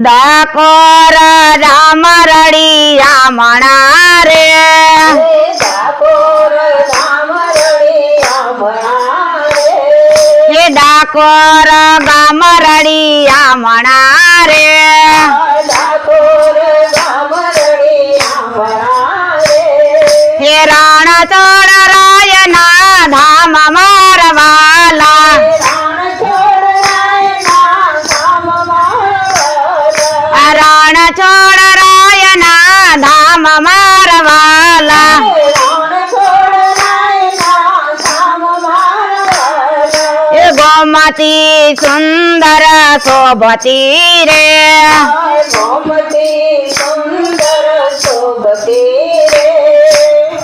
ડાકોર રામ રળિયા મણા રે, ડાકોર રામ રળિયા મણા રે, એ ડાકોર ગામ રળિયા મણા રે, ડાકોર રામ રળિયા મણા રે, એ રણ ચોડરાય ના ધામ મારવાલા, રણ ચોડરાય ના ધામ મારવાલા, એ ગોમતી સુંદર શોભતી રે,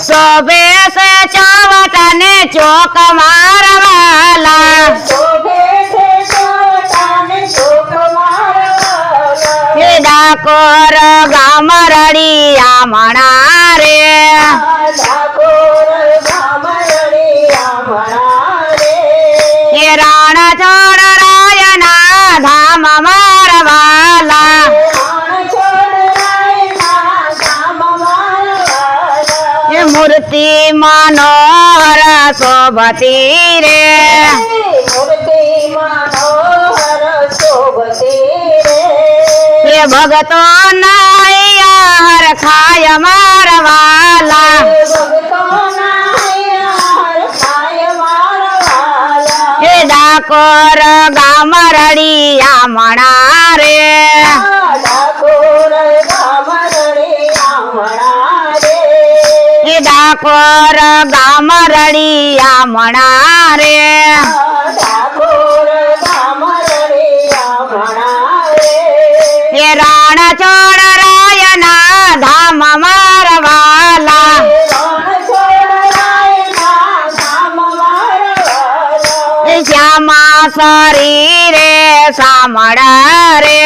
શોભે છે ચાવટ ને ચોક મારવાલા, એ ડાકોર ગામ રળિયા મણા રે, એ રણ ચોડરાય ના ધામ મારવાલા, એ મૂર્તિ મનોહર શોભતી રે, એ ભગતો ના હરખાય મારવાલા, એ ડાકોર ગામ રળિયા મણા રે, એ ડાકોર ગામ રળિયા મણા રે, એ રણ ચોડરાય ના ધામ મારવાલા, એ શ્યામા શરીરે સામળા રે,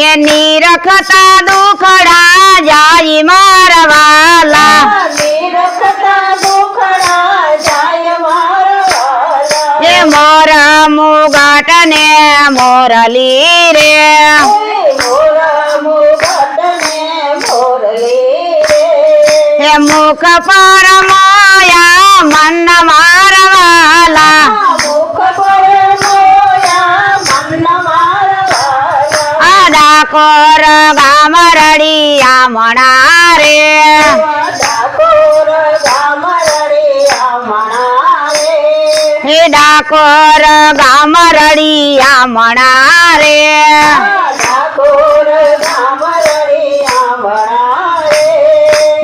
એ નિરખતા દુખડા જાય મારવાલા, એ મોર મુગટ ને મોરલી રે, એ મુખ પર માયા મન મારવાલા, આ ડાકોર ગામ રળિયા મણા રે, એ ડાકોર ગામ રળિયા મણા રે,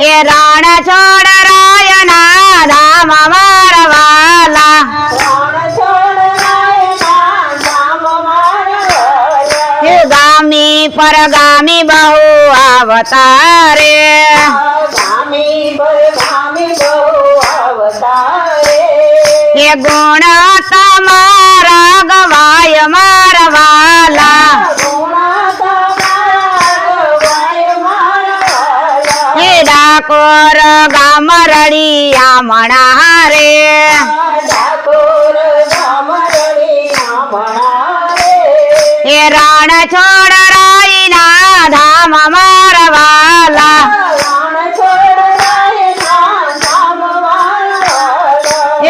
એ રણ ચોડરાય ના ધામ મારવાલા, એ ગામી પરગામી બહુ અવતારે, એ ગુણ તમારા ગવાય મારવાલા, એ ડાકોર ગામ રળિયા મણા રે, એ રણ ચોડરાય ના ધામ મારવાલા,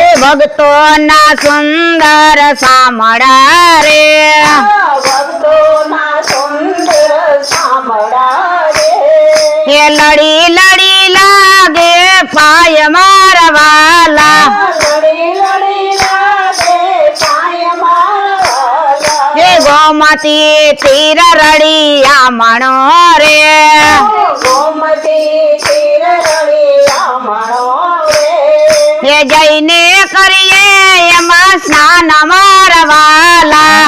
એ ભક્તો ના સુંદર સામળા રે, એ લડી લડી લાગે પાય મારવાલા, એ ગોમતી તીર રળિયા મણો રે, એ જઈને કરીએ એમાં સ્નાન મારવાલા,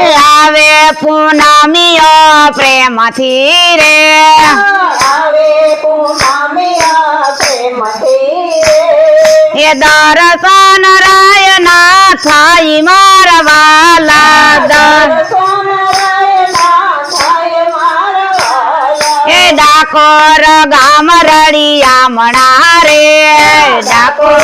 એ આવે પૂનમીઓ પ્રેમથી રે, એ દર્શન રાય ના થાય મારવાલા, એ ડાકોર ડાકોર ગામ રળિયા મણા રે ડાકોર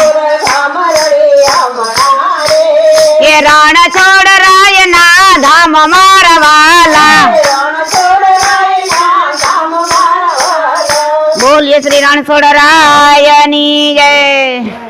એ રણ છોડ રાયના ધામ મારા વાલા બોલીએ શ્રી રણછોડ રાયની જય